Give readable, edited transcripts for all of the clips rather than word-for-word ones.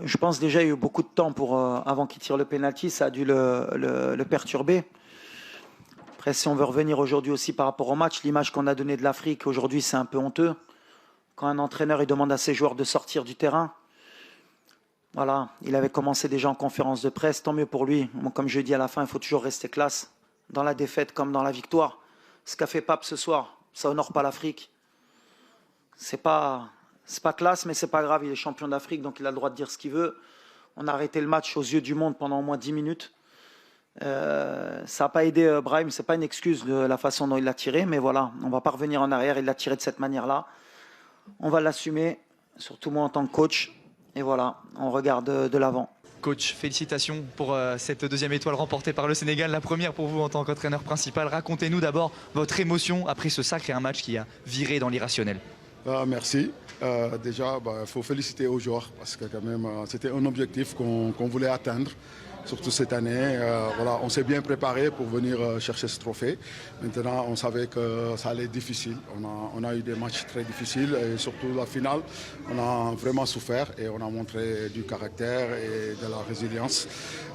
Je pense déjà il y a eu beaucoup de temps avant qu'il tire le penalty, ça a dû le perturber. Après, si on veut revenir aujourd'hui aussi par rapport au match, l'image qu'on a donnée de l'Afrique aujourd'hui, c'est un peu honteux. Quand un entraîneur il demande à ses joueurs de sortir du terrain, voilà, il avait commencé déjà en conférence de presse, tant mieux pour lui. Moi, comme je dis à la fin, il faut toujours rester classe, dans la défaite comme dans la victoire. Ce qu'a fait Pape ce soir, ça honore pas l'Afrique. C'est pas classe, mais c'est pas grave, il est champion d'Afrique, donc il a le droit de dire ce qu'il veut. On a arrêté le match aux yeux du monde pendant au moins 10 minutes. Ça n'a pas aidé Brahim, c'est pas une excuse de la façon dont il l'a tiré, mais voilà, on va pas revenir en arrière, il l'a tiré de cette manière-là. On va l'assumer, surtout moi en tant que coach, et voilà, on regarde de l'avant. Coach, félicitations pour cette deuxième étoile remportée par le Sénégal, la première pour vous en tant qu'entraîneur principal. Racontez-nous d'abord votre émotion après ce sacré match qui a viré dans l'irrationnel. Merci. Déjà, il faut féliciter aux joueurs parce que quand même, c'était un objectif qu'on voulait atteindre, surtout cette année. Voilà, on s'est bien préparé pour venir chercher ce trophée. Maintenant, on savait que ça allait être difficile. On a eu des matchs très difficiles et surtout la finale, on a vraiment souffert et on a montré du caractère et de la résilience.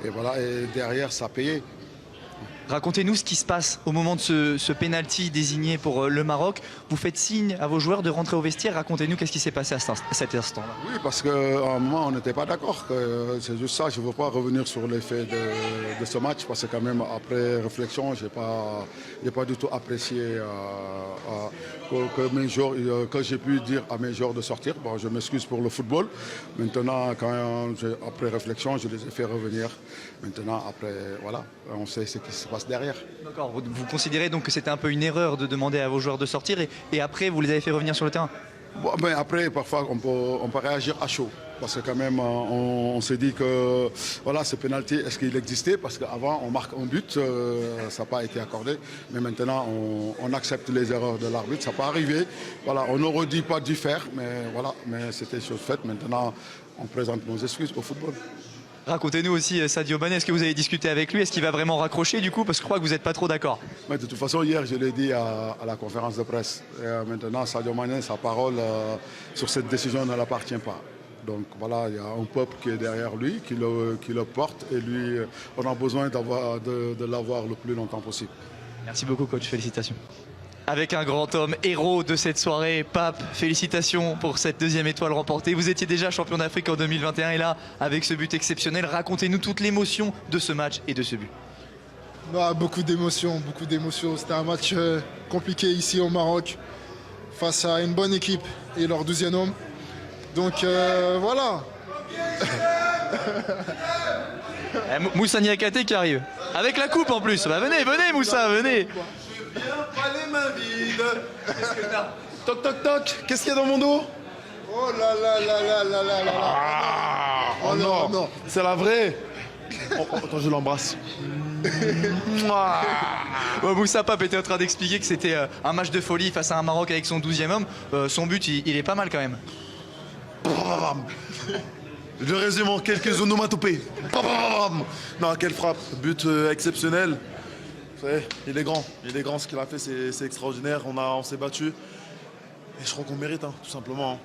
Et voilà, et derrière, ça a payé. Racontez-nous ce qui se passe au moment de ce penalty désigné pour le Maroc. Vous faites signe à vos joueurs de rentrer au vestiaire. Racontez-nous qu'est-ce qui s'est passé à cet instant-là. Oui, parce qu'à un moment, on n'était pas d'accord. C'est juste ça. Je ne veux pas revenir sur l'effet de ce match parce que quand même, après réflexion, je n'ai pas du tout apprécié que j'ai pu dire à mes joueurs de sortir. Bon, je m'excuse pour le football. Maintenant, après réflexion, je les ai fait revenir. Maintenant, après, voilà, on sait ce qui se passe derrière. D'accord. Vous considérez donc que c'était un peu une erreur de demander à vos joueurs de sortir et après, vous les avez fait revenir sur le terrain? Bon, mais après, parfois, on peut réagir à chaud. Parce que quand même, on s'est dit que voilà, ce pénalty, est-ce qu'il existait? Parce qu'avant, on marque un but, ça n'a pas été accordé. Mais maintenant, on accepte les erreurs de l'arbitre. Ça peut arriver. Voilà, on n'aurait dit pas dû faire, mais voilà, mais c'était chose faite. Maintenant, on présente nos excuses au football. Racontez-nous aussi Sadio Mané, est-ce que vous avez discuté avec lui? Est-ce qu'il va vraiment raccrocher du coup? Parce que je crois que vous n'êtes pas trop d'accord. Mais de toute façon, hier, je l'ai dit à la conférence de presse. Et maintenant, Sadio Mané, sa parole sur cette décision ne l'appartient pas. Donc voilà, il y a un peuple qui est derrière lui, qui le porte. Et lui, on a besoin de l'avoir le plus longtemps possible. Merci beaucoup coach, félicitations. Avec un grand homme, héros de cette soirée, Pape, félicitations pour cette deuxième étoile remportée. Vous étiez déjà champion d'Afrique en 2021 et là, avec ce but exceptionnel, racontez-nous toute l'émotion de ce match et de ce but. Beaucoup d'émotions, beaucoup d'émotions. C'était un match compliqué ici au Maroc, face à une bonne équipe et leur 12e homme. Donc voilà. Moussa Niakhaté qui arrive, avec la coupe en plus. Bah, venez Moussa, venez. Viens pas les mains vides. Qu'est-ce que t'as? Toc toc toc. Qu'est-ce qu'il y a dans mon dos? Oh là là là là là là là. Oh non, non. C'est la vraie. Attends, je l'embrasse. Moussa Pape était en train d'expliquer que c'était un match de folie face à un Maroc avec son 12e homme. Son but, il est pas mal quand même. Je résume en quelques onomatopées. Non, quelle frappe. But exceptionnel. Il est grand, ce qu'il a fait c'est extraordinaire, on s'est battu et je crois qu'on mérite tout simplement.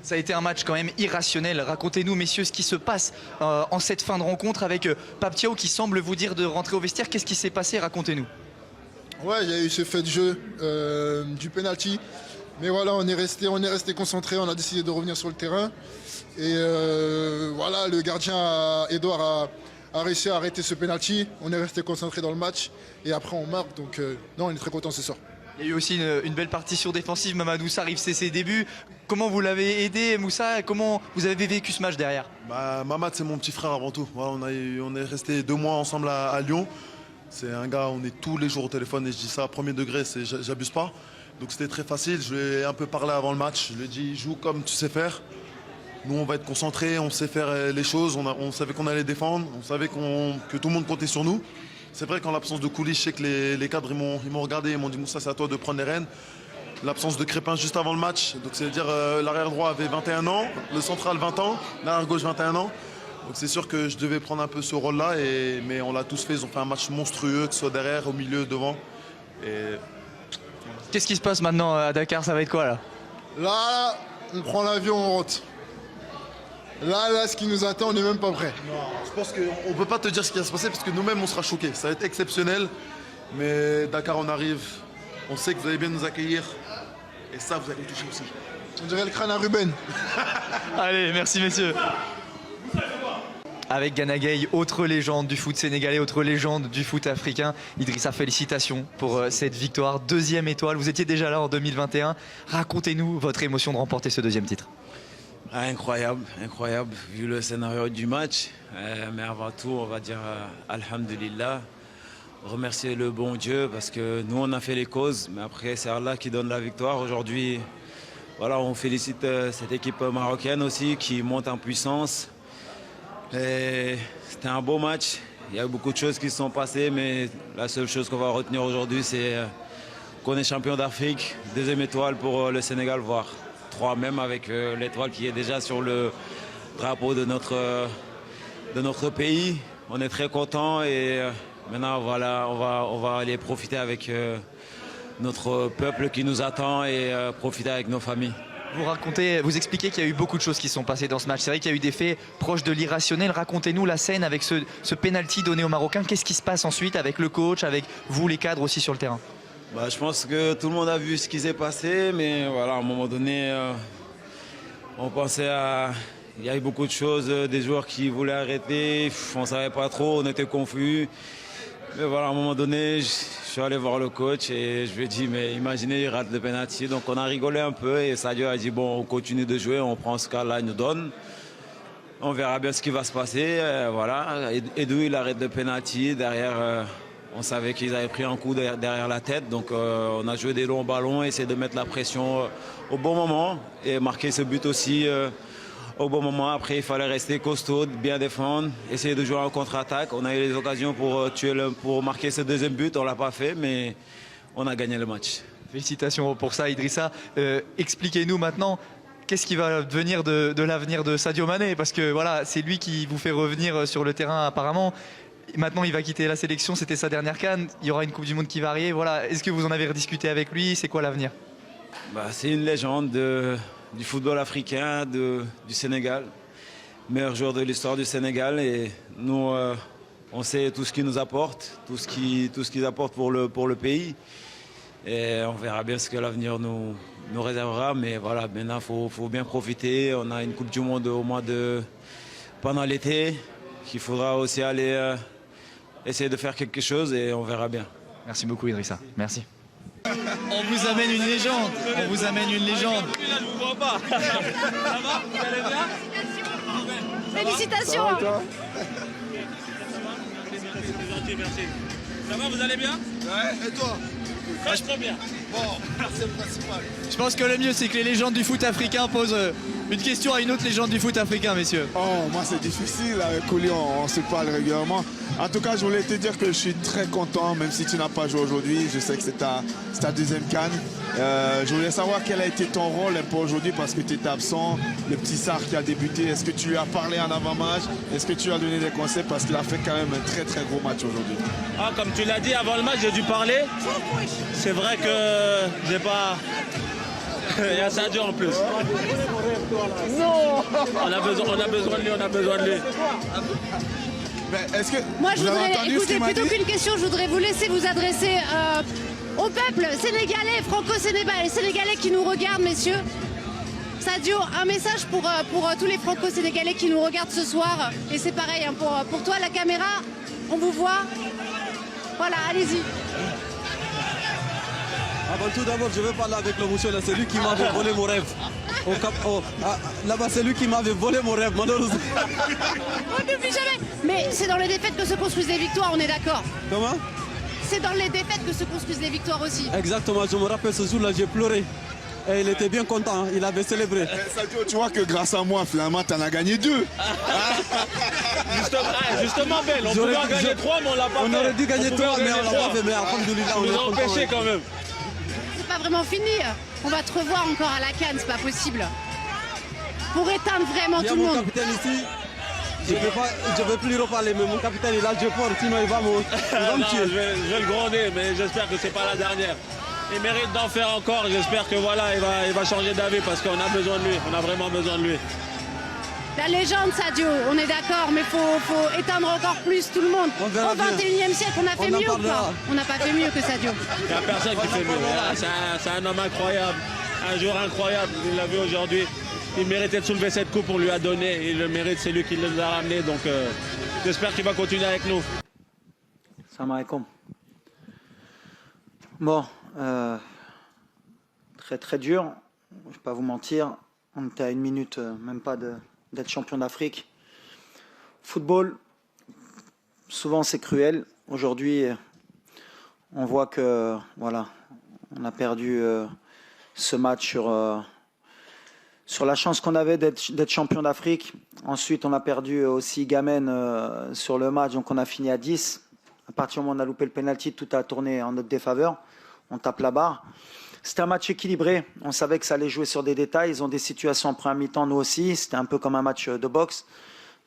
Ça a été un match quand même irrationnel. Racontez-nous messieurs ce qui se passe en cette fin de rencontre avec Pape Thiaw qui semble vous dire de rentrer au vestiaire. Qu'est-ce qui s'est passé? Racontez-nous. Ouais, il y a eu ce fait de jeu du penalty, mais voilà, on est resté concentré, on a décidé de revenir sur le terrain et voilà, le gardien Edouard a réussi à arrêter ce penalty. On est resté concentré dans le match et après on marque. Donc non, on est très content ce soir. Il y a eu aussi une belle partition défensive. Mamadou Sarr arrive c'est ses débuts. Comment vous l'avez aidé Moussa? Comment vous avez vécu ce match derrière? Mamad c'est mon petit frère avant tout. Voilà, on est resté 2 mois ensemble à Lyon. C'est un gars, on est tous les jours au téléphone et je dis ça à premier degré, j'abuse pas. Donc c'était très facile. Je lui ai un peu parlé avant le match. Je lui ai dit joue comme tu sais faire. Nous, on va être concentrés, on sait faire les choses, on savait qu'on allait défendre, on savait que tout le monde comptait sur nous. C'est vrai qu'en l'absence de Koulish, je sais que les cadres ils m'ont regardé, ils m'ont dit Moussa, c'est à toi de prendre les rênes. L'absence de Crépin juste avant le match, donc c'est-à-dire l'arrière droit avait 21 ans, le central 20 ans, l'arrière gauche 21 ans. Donc c'est sûr que je devais prendre un peu ce rôle-là, mais on l'a tous fait, ils ont fait un match monstrueux, que ce soit derrière, au milieu, devant. Qu'est-ce qui se passe maintenant à Dakar? Ça va être quoi là? Là, on prend l'avion, on rentre. Là, ce qui nous attend, on n'est même pas prêt. Je pense qu'on ne peut pas te dire ce qui va se passer parce que nous-mêmes, on sera choqués. Ça va être exceptionnel. Mais Dakar, on arrive. On sait que vous allez bien nous accueillir. Et ça, vous allez toucher aussi. On dirait le crâne à Ruben. Allez, merci messieurs. Avec Gana Gueye, autre légende du foot sénégalais, autre légende du foot africain. Idrissa, félicitations pour cette victoire. 2e étoile, vous étiez déjà là en 2021. Racontez-nous votre émotion de remporter ce 2e titre. Incroyable, incroyable, vu le scénario du match. Mais avant tout, on va dire Alhamdulillah. Remercier le bon Dieu parce que nous, on a fait les causes. Mais après, c'est Allah qui donne la victoire. Aujourd'hui, voilà, on félicite cette équipe marocaine aussi qui monte en puissance. C'était un beau match. Il y a eu beaucoup de choses qui se sont passées, mais la seule chose qu'on va retenir aujourd'hui, c'est qu'on est champion d'Afrique. 2e étoile pour le Sénégal, voire 3 même avec l'étoile qui est déjà sur le drapeau de notre pays. On est très contents et maintenant voilà, on va aller profiter avec notre peuple qui nous attend et profiter avec nos familles. Vous expliquez qu'il y a eu beaucoup de choses qui sont passées dans ce match. C'est vrai qu'il y a eu des faits proches de l'irrationnel. Racontez-nous la scène avec ce penalty donné aux Marocains. Qu'est-ce qui se passe ensuite avec le coach, avec vous les cadres aussi sur le terrain? Je pense que tout le monde a vu ce qui s'est passé, mais voilà, à un moment donné, on pensait à... Il y a eu beaucoup de choses, des joueurs qui voulaient arrêter, on ne savait pas trop, on était confus. Mais voilà, à un moment donné, je suis allé voir le coach et je lui ai dit, mais imaginez, il rate le penalty. Donc on a rigolé un peu et Sadio a dit, bon, on continue de jouer, on prend ce qu'Allah nous donne. On verra bien ce qui va se passer. Voilà. Edou, il arrête le penalty. Derrière, on savait qu'ils avaient pris un coup derrière la tête. Donc on a joué des longs ballons, essayé de mettre la pression au bon moment et marquer ce but aussi au bon moment. Après, il fallait rester costaud, bien défendre, essayer de jouer en contre-attaque. On a eu les occasions pour marquer ce 2e but. On ne l'a pas fait, mais on a gagné le match. Félicitations pour ça, Idrissa. Expliquez-nous maintenant, qu'est-ce qui va devenir de l'avenir de Sadio Mané? Parce que voilà, c'est lui qui vous fait revenir sur le terrain apparemment. Maintenant, il va quitter la sélection, c'était sa dernière CAN. Il y aura une Coupe du Monde qui va arriver. Voilà. Est-ce que vous en avez rediscuté avec lui? C'est quoi l'avenir? C'est une légende du football africain, du Sénégal. Meilleur joueur de l'histoire du Sénégal. Et nous, on sait tout ce qu'il nous apporte, tout ce qu'il apporte pour le pays. Et on verra bien ce que l'avenir nous réservera. Mais voilà, maintenant, il faut bien profiter. On a une Coupe du Monde pendant l'été, qu'il faudra aussi aller essayer de faire quelque chose et on verra bien. Merci beaucoup, Idrissa. Merci. On vous amène une légende. On vous amène une légende. Félicitations. Ça va, vous allez bien? Ouais, et toi? Vachement bien. Bon, c'est le principal. Je pense que le mieux, c'est que les légendes du foot africain posent une question à une autre légende du foot africain, messieurs. Oh, moi c'est difficile, avec Kouli on se parle régulièrement. En tout cas, je voulais te dire que je suis très content, même si tu n'as pas joué aujourd'hui. Je sais que c'est ta 2e CAN. Je voulais savoir quel a été ton rôle un peu aujourd'hui parce que tu étais absent. Le petit Sarr qui a débuté, est-ce que tu lui as parlé en avant-match? Est-ce que tu lui as donné des conseils? Parce qu'il a fait quand même un très très gros match aujourd'hui. Comme tu l'as dit avant le match, j'ai dû parler. C'est vrai que j'ai pas... Il y a Sadio en plus. Non. On a besoin de lui, on a besoin de lui. Mais est-ce que Moi, je vous avez voudrais, entendu ce écoutez, qu'il m'a plutôt dit? qu'une question, je voudrais vous laisser vous adresser au peuple sénégalais, franco-sénégalais qui nous regardent, messieurs. Sadio, un message pour tous les franco-sénégalais qui nous regardent ce soir. Et c'est pareil, hein, pour toi, la caméra, on vous voit. Voilà, allez-y. Avant tout d'abord, je veux parler avec le monsieur là, c'est lui qui m'avait volé mon rêve. Là-bas, c'est lui qui m'avait volé mon rêve, malheureusement. On n'oublie jamais. Mais c'est dans les défaites que se construisent les victoires, on est d'accord? Comment? C'est dans les défaites que se construisent les victoires aussi. Exactement, je me rappelle ce jour-là, j'ai pleuré. Et il était bien content, il avait célébré. Sadio, tu vois que grâce à moi, finalement, tu en as gagné 2. Justement, Ben, on pouvait en gagner 3, mais on l'a pas fait. On aurait dû gagner 3, mais on l'a pas fait. Mais alhamdoulilah, on nous a empêché quand même. C'est pas vraiment fini. On va te revoir encore à la CAN, c'est pas possible. Pour éteindre vraiment il y a tout le mon monde. capitaine ici. Je ne vais plus lui reparler, mais mon capitaine il a le jeu fort, sinon il va me tuer. Je vais le gronder, mais j'espère que c'est pas la dernière. Il mérite d'en faire encore, j'espère que voilà, il va changer d'avis parce qu'on a besoin de lui, on a vraiment besoin de lui. La légende, Sadio, on est d'accord, mais faut éteindre encore plus tout le monde. Au 21e siècle, on a fait mieux ou pas? On n'a pas fait mieux que Sadio. Il n'y a personne qui fait mieux. C'est un homme incroyable, un joueur incroyable. Il l'a vu aujourd'hui. Il méritait de soulever cette coupe, on lui a donné. Il le mérite, c'est lui qui nous a ramené. Donc j'espère qu'il va continuer avec nous. Salam alaikum. Bon, très très dur. Je ne vais pas vous mentir. On était à 1 minute, même pas d'être champion d'Afrique. Football, souvent c'est cruel. Aujourd'hui, on voit que voilà, on a perdu ce match sur la chance qu'on avait d'être champion d'Afrique. Ensuite, on a perdu aussi Gamen sur le match, donc on a fini à 10. À partir du moment où on a loupé le penalty, tout a tourné en notre défaveur. On tape la barre. C'était un match équilibré. On savait que ça allait jouer sur des détails. Ils ont des situations en première mi-temps, nous aussi. C'était un peu comme un match de boxe.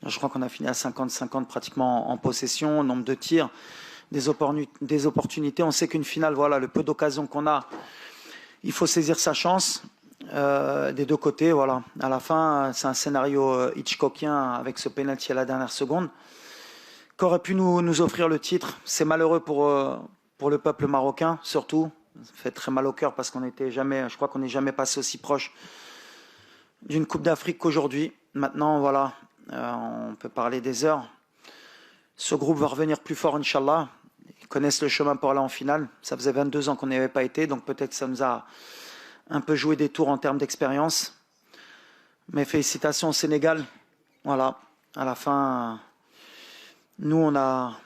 Je crois qu'on a fini à 50-50 pratiquement en possession, nombre de tirs, des opportunités. On sait qu'une finale, voilà, le peu d'occasions qu'on a, il faut saisir sa chance des deux côtés. Voilà. À la fin, c'est un scénario Hitchcockien avec ce penalty à la dernière seconde qu'aurait pu nous offrir le titre. C'est malheureux pour le peuple marocain, surtout. Ça fait très mal au cœur parce je crois qu'on n'est jamais passé aussi proche d'une Coupe d'Afrique qu'aujourd'hui. Maintenant, voilà, on peut parler des heures. Ce groupe va revenir plus fort, Inch'Allah. Ils connaissent le chemin pour aller en finale. Ça faisait 22 ans qu'on n'y avait pas été, donc peut-être que ça nous a un peu joué des tours en termes d'expérience. Mais félicitations au Sénégal. Voilà, à la fin, nous, on a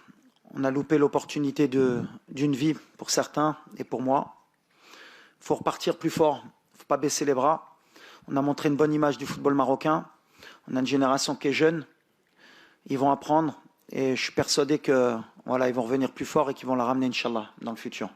loupé l'opportunité d'une vie pour certains et pour moi. Il faut repartir plus fort, il ne faut pas baisser les bras. On a montré une bonne image du football marocain. On a une génération qui est jeune. Ils vont apprendre et je suis persuadé que voilà, ils vont revenir plus fort et qu'ils vont la ramener, Inch'Allah, dans le futur.